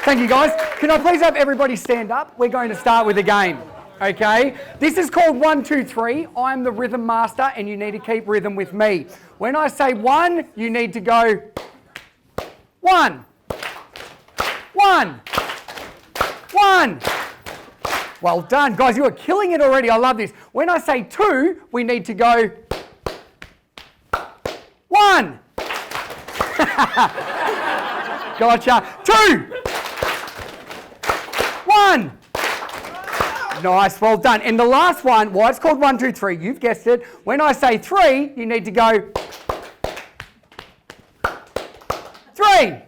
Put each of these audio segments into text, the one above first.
Thank you, guys. Can I please have everybody stand up? We're going to start with a game, okay? This is called 1, 2, 3. I'm the rhythm master, and you need to keep rhythm with me. When I say 1, you need to go 1, 1, 1. Well done. Guys, you are killing it already. I love this. When I say 2, we need to go 1. Gotcha. 2. 1. Nice, well done. And the last one, why it's called 1, 2, 3, you've guessed it. When I say 3, you need to go 3.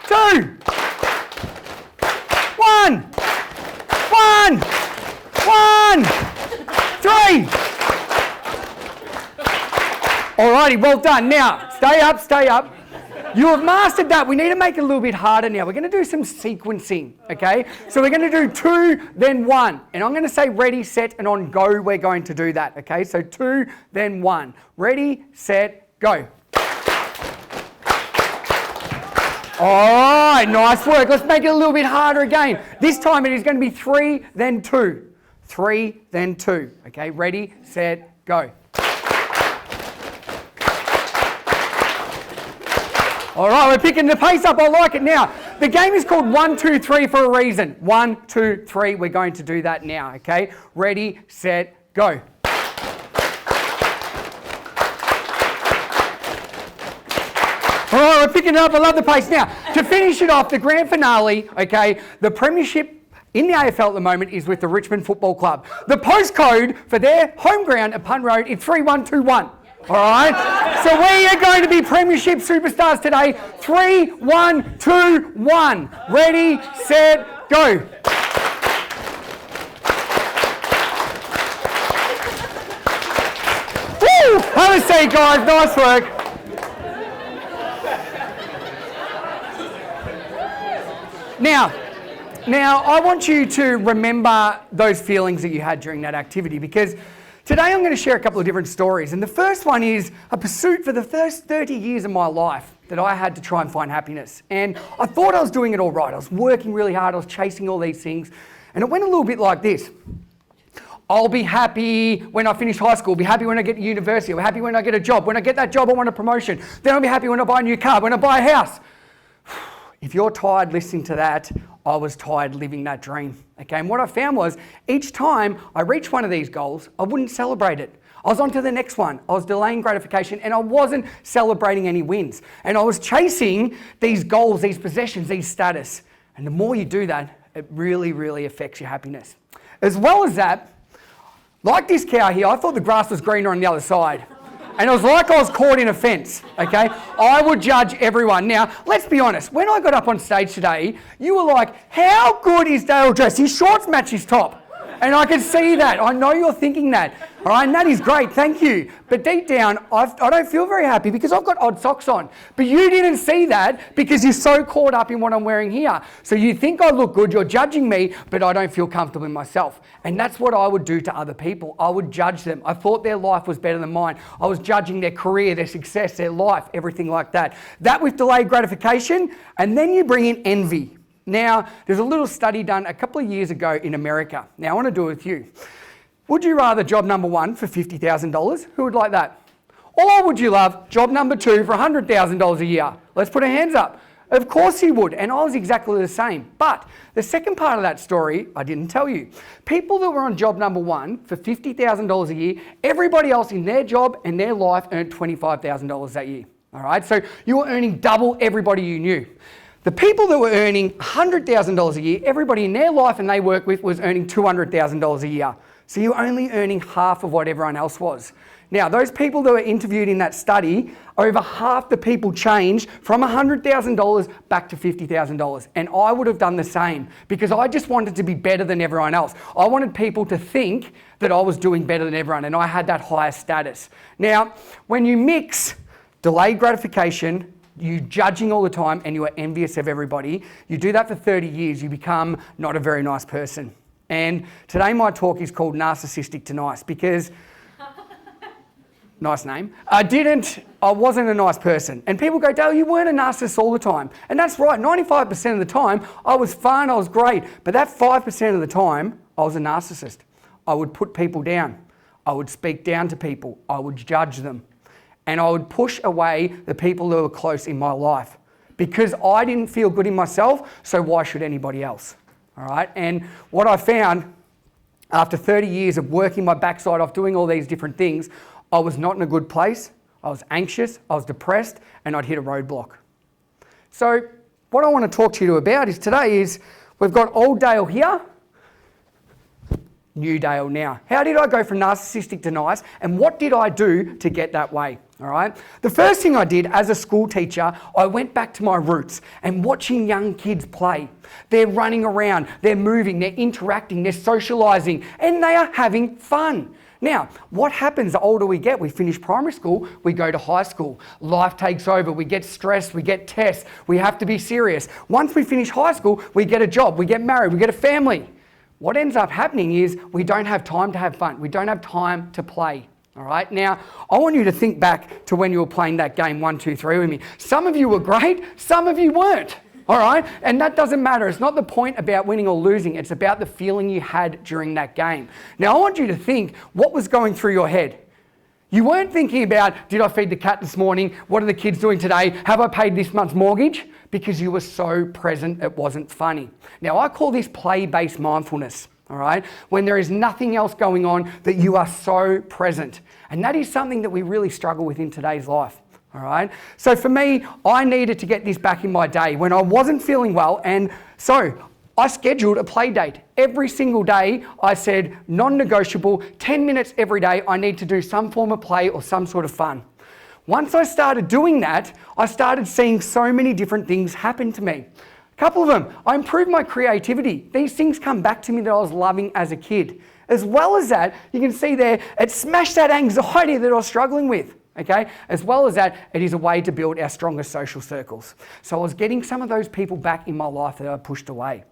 2. 1. 1. 1. 3. Alrighty, well done. Now, stay up, stay up. You have mastered that. We need to make it a little bit harder now. We're going to do some sequencing, okay? So we're going to do 2, then 1. And I'm going to say ready, set, and on go, we're going to do that, okay? So 2, then 1. Ready, set, go. All right, nice work. Let's make it a little bit harder again. This time it is going to be 3, then 2. 3, then 2. Okay, ready, set, go. All right, we're picking the pace up. I like it now. The game is called 1, 2, 3 for a reason. 1, 2, 3. We're going to do that now, okay? Ready, set, go. All right, we're picking it up. I love the pace. Now, to finish it off, the grand finale, okay, the premiership in the AFL at the moment is with the Richmond Football Club. The postcode for their home ground at Punt Road is 3121. All right? So we are going to be premiership superstars today. 3, 1, 2, 1. Ready, set, go. Woo! Have a seat, guys. Nice work. Now, I want you to remember those feelings that you had during that activity, because today I'm going to share a couple of different stories. And the first one is a pursuit for the first 30 years of my life that I had to try and find happiness. And I thought I was doing it all right. I was working really hard. I was chasing all these things. And it went a little bit like this. I'll be happy when I finish high school. I'll be happy when I get to university. I'll be happy when I get a job. When I get that job, I want a promotion. Then I'll be happy when I buy a new car, when I buy a house. If you're tired listening to that, I was tired living that dream. Okay, and what I found was each time I reached one of these goals, I wouldn't celebrate it. I was on to the next one. I was delaying gratification and I wasn't celebrating any wins. And I was chasing these goals, these possessions, these status. And the more you do that, it really, really affects your happiness. As well as that, like this cow here, I thought the grass was greener on the other side. And it was like I was caught in a fence, okay? I would judge everyone. Now, let's be honest. When I got up on stage today, you were like, how good is Dale dressed? His shorts match his top. And I can see that. I know you're thinking that. All right, and that is great. Thank you. But deep down, I don't feel very happy because I've got odd socks on. But you didn't see that because you're so caught up in what I'm wearing here. So you think I look good, you're judging me, but I don't feel comfortable in myself. And that's what I would do to other people. I would judge them. I thought their life was better than mine. I was judging their career, their success, their life, everything like that. That with delayed gratification, and then you bring in envy. Now, there's a little study done a couple of years ago in America. Now, I want to do it with you. Would you rather job number 1 for $50,000? Who would like that? Or would you love job number 2 for $100,000 a year? Let's put our hands up. Of course you would, and I was exactly the same. But the second part of that story, I didn't tell you. People that were on job number 1 for $50,000 a year, everybody else in their job and their life earned $25,000 that year. All right, so you were earning double everybody you knew. The people that were earning $100,000 a year, everybody in their life and they work with was earning $200,000 a year. So you're only earning half of what everyone else was. Now, those people that were interviewed in that study, over half the people changed from $100,000 back to $50,000. And I would have done the same because I just wanted to be better than everyone else. I wanted people to think that I was doing better than everyone and I had that higher status. Now, when you mix delayed gratification, you judging all the time and you are envious of everybody, you do that for 30 years, you become not a very nice person. And today my talk is called Narcissistic to Nice because nice name, I wasn't a nice person. And people go, Dale, you weren't a narcissist all the time. And that's right, 95% of the time, I was fun, I was great. But that 5% of the time, I was a narcissist. I would put people down. I would speak down to people. I would judge them. And I would push away the people who were close in my life. Because I didn't feel good in myself, so why should anybody else? All right? And what I found, after 30 years of working my backside off, doing all these different things, I was not in a good place. I was anxious, I was depressed, and I'd hit a roadblock. So what I want to talk to you about today is we've got old Dale here, new Dale now. How did I go from narcissistic to nice, and what did I do to get that way? All right. The first thing I did as a school teacher, I went back to my roots and watching young kids play. They're running around, they're moving, they're interacting, they're socialising, and they are having fun. Now, what happens the older we get? We finish primary school, we go to high school. Life takes over, we get stressed, we get tests, we have to be serious. Once we finish high school, we get a job, we get married, we get a family. What ends up happening is we don't have time to have fun. We don't have time to play. All right. Now, I want you to think back to when you were playing that game 1, 2, 3 with me. Some of you were great, some of you weren't. All right. And that doesn't matter. It's not the point about winning or losing. It's about the feeling you had during that game. Now, I want you to think what was going through your head. You weren't thinking about, did I feed the cat this morning? What are the kids doing today? Have I paid this month's mortgage? Because you were so present, it wasn't funny. Now, I call this play-based mindfulness. All right, when there is nothing else going on, that you are so present. And that is something that we really struggle with in today's life. All right, so for me, I needed to get this back in my day when I wasn't feeling well. And so I scheduled a play date. Every single day, I said, non-negotiable, 10 minutes every day, I need to do some form of play or some sort of fun. Once I started doing that, I started seeing so many different things happen to me. A couple of them, I improved my creativity. These things come back to me that I was loving as a kid. As well as that, you can see there, it smashed that anxiety that I was struggling with. Okay? As well as that, it is a way to build our strongest social circles. So I was getting some of those people back in my life that I pushed away.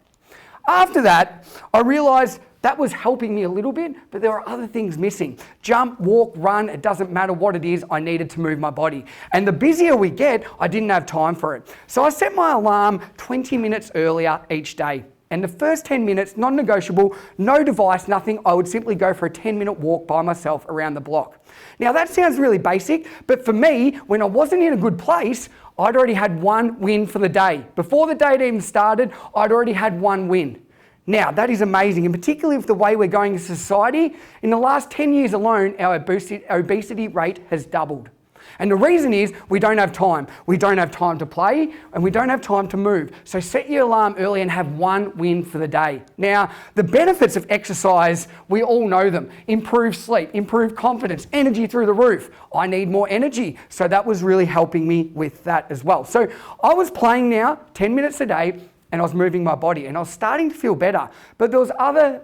After that, I realised that was helping me a little bit, but there are other things missing. Jump, walk, run, it doesn't matter what it is, I needed to move my body. And the busier we get, I didn't have time for it. So I set my alarm 20 minutes earlier each day. And the first 10 minutes, non-negotiable, no device, nothing, I would simply go for a 10-minute walk by myself around the block. Now that sounds really basic, but for me, when I wasn't in a good place, I'd already had one win for the day. Before the day had even started, I'd already had one win. Now, that is amazing, and particularly with the way we're going as a society, in the last 10 years alone, our obesity rate has doubled. And the reason is we don't have time. We don't have time to play, and we don't have time to move. So set your alarm early and have one win for the day. Now, the benefits of exercise, we all know them. Improved sleep, improved confidence, energy through the roof. I need more energy. So that was really helping me with that as well. So I was playing now 10 minutes a day, and I was moving my body, and I was starting to feel better. But there was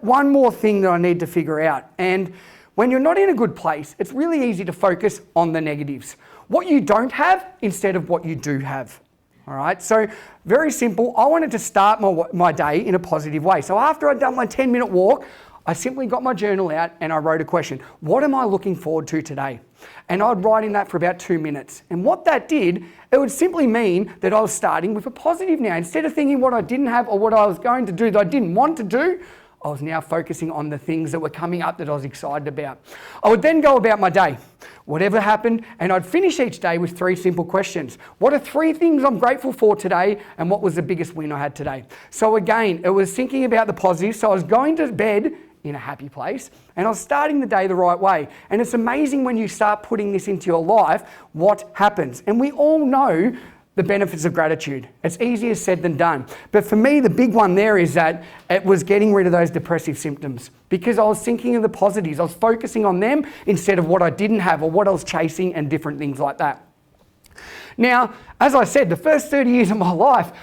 one more thing that I need to figure out. And when you're not in a good place, it's really easy to focus on the negatives. What you don't have instead of what you do have. All right, so very simple. I wanted to start my day in a positive way. So after I'd done my 10-minute walk, I simply got my journal out and I wrote a question. What am I looking forward to today? And I'd write in that for about 2 minutes. And what that did, it would simply mean that I was starting with a positive now. Instead of thinking what I didn't have or what I was going to do that I didn't want to do, I was now focusing on the things that were coming up that I was excited about. I would then go about my day, whatever happened, and I'd finish each day with 3 simple questions. What are 3 things I'm grateful for today, and what was the biggest win I had today? So again, it was thinking about the positives. So I was going to bed in a happy place, and I was starting the day the right way. And it's amazing when you start putting this into your life, what happens. And we all know the benefits of gratitude. It's easier said than done. But for me, the big one there is that it was getting rid of those depressive symptoms because I was thinking of the positives. I was focusing on them instead of what I didn't have or what I was chasing and different things like that. Now, as I said, the first 30 years of my life,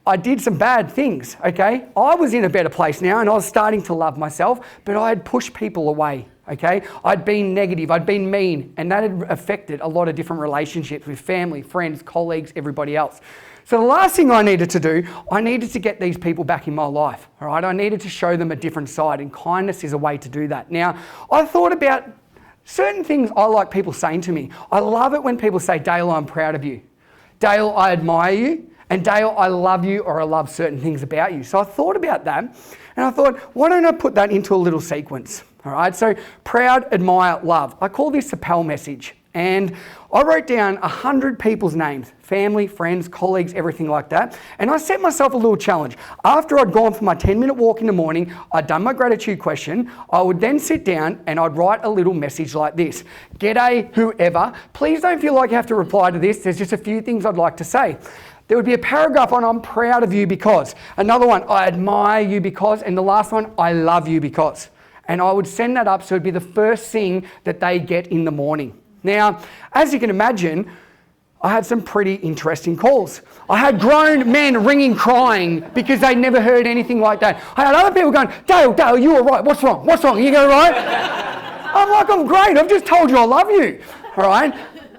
I did some bad things, okay? I was in a better place now and I was starting to love myself, but I had pushed people away, okay? I'd been negative, I'd been mean, and that had affected a lot of different relationships with family, friends, colleagues, everybody else. So the last thing I needed to do, I needed to get these people back in my life, all right? I needed to show them a different side, and kindness is a way to do that. Now, I thought about certain things I like people saying to me. I love it when people say, Dale, I'm proud of you. Dale, I admire you. And Dale, I love you, or I love certain things about you. So I thought about that, and I thought, why don't I put that into a little sequence? All right, so proud, admire, love. I call this a PAL message. And I wrote down 100 people's names, family, friends, colleagues, everything like that. And I set myself a little challenge. After I'd gone for my 10-minute walk in the morning, I'd done my gratitude question, I would then sit down and I'd write a little message like this. G'day, whoever. Please don't feel like you have to reply to this. There's just a few things I'd like to say. There would be a paragraph on I'm proud of you because. Another one, I admire you because. And the last one, I love you because. And I would send that up so it'd be the first thing that they get in the morning. Now, as you can imagine, I had some pretty interesting calls. I had grown men ringing crying because they'd never heard anything like that. I had other people going, Dale, you were right. What's wrong? What's wrong? Are you going right? I'm like, I'm great. I've just told you I love you. All right.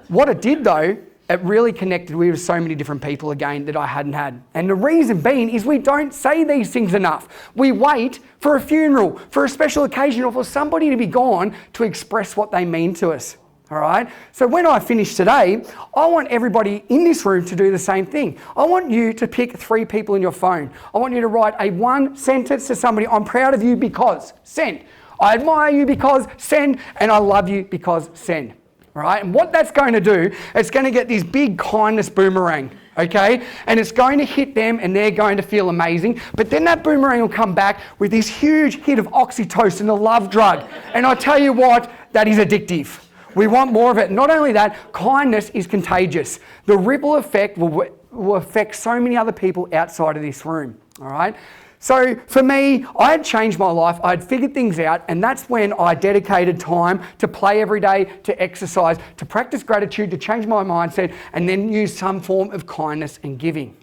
What it did though, it really connected with so many different people again that I hadn't had. And the reason being is we don't say these things enough. We wait for a funeral, for a special occasion, or for somebody to be gone to express what they mean to us. All right. So when I finish today, I want everybody in this room to do the same thing. I want you to pick 3 people in your phone. I want you to write a 1 sentence to somebody. I'm proud of you because, send. I admire you because, send. And I love you because, send. All right. And what that's going to do, it's going to get this big kindness boomerang. Okay. And it's going to hit them and they're going to feel amazing. But then that boomerang will come back with this huge hit of oxytocin, the love drug. And I tell you what, that is addictive. We want more of it. Not only that, kindness is contagious. The ripple effect will affect so many other people outside of this room, all right? So for me, I had changed my life. I'd figured things out, and that's when I dedicated time to play every day, to exercise, to practice gratitude, to change my mindset, and then use some form of kindness and giving.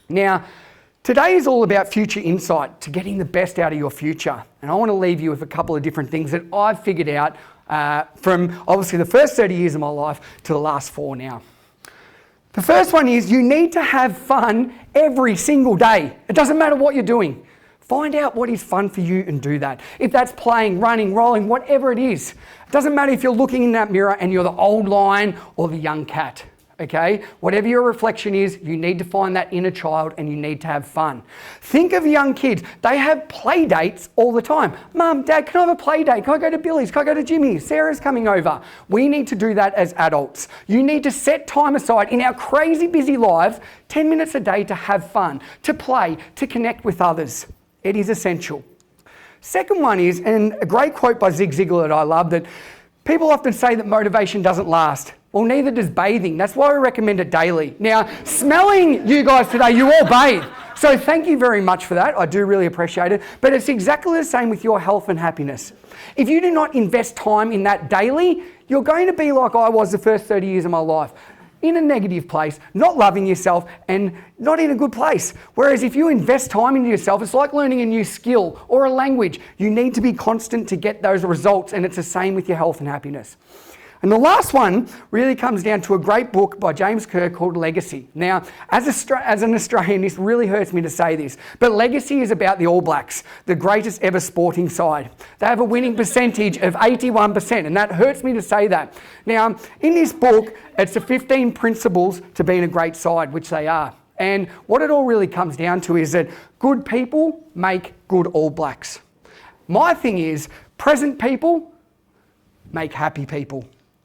Now, today is all about future insight, to getting the best out of your future. And I want to leave you with a couple of different things that I've figured out from obviously the first 30 years of my life to the last 4 now. The first one is you need to have fun every single day. It doesn't matter what you're doing. Find out what is fun for you and do that. If that's playing, running, rolling, whatever it is. It doesn't matter if you're looking in that mirror and you're the old lion or the young cat. Okay, whatever your reflection is, you need to find that inner child and you need to have fun. Think of young kids. They have play dates all the time. Mum, Dad, can I have a play date? Can I go to Billy's? Can I go to Jimmy's? Sarah's coming over. We need to do that as adults. You need to set time aside in our crazy busy lives, 10 minutes a day to have fun, to play, to connect with others. It is essential. Second one is, and a great quote by Zig Ziglar that I love, that people often say that motivation doesn't last. Well, neither does bathing. That's why I recommend it daily. Now, smelling you guys today, you all bathe. So thank you very much for that. I do really appreciate it. But it's exactly the same with your health and happiness. If you do not invest time in that daily, you're going to be like I was the first 30 years of my life. In a negative place, not loving yourself and not in a good place. Whereas if you invest time into yourself, it's like learning a new skill or a language. You need to be constant to get those results, and it's the same with your health and happiness. And the last one really comes down to a great book by James Kerr called Legacy. Now, as an Australian, this really hurts me to say this, but Legacy is about the All Blacks, the greatest ever sporting side. They have a winning percentage of 81%, and that hurts me to say that. Now, in this book, it's the 15 principles to being a great side, which they are. And what it all really comes down to is that good people make good All Blacks. My thing is, present people make happy people.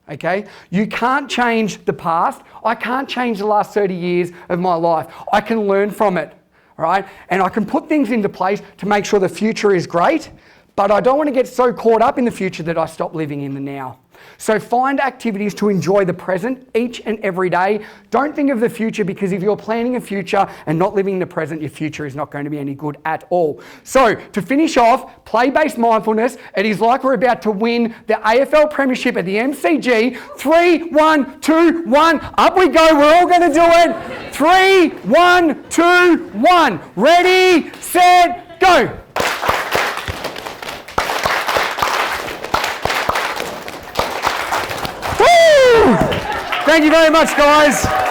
Okay? You can't change the past. I can't change the last 30 years of my life. I can learn from it, all right? And I can put things into place to make sure the future is great, but I don't want to get so caught up in the future that I stop living in the now. So find activities to enjoy the present each and every day. Don't think of the future, because if you're planning a future and not living in the present, your future is not going to be any good at all. So to finish off, play-based mindfulness. It is like we're about to win the AFL Premiership at the MCG. 3, 1, 2, 1. Up we go. We're all going to do it. 3, 1, 2, 1. Ready, set, go. Thank you very much, guys.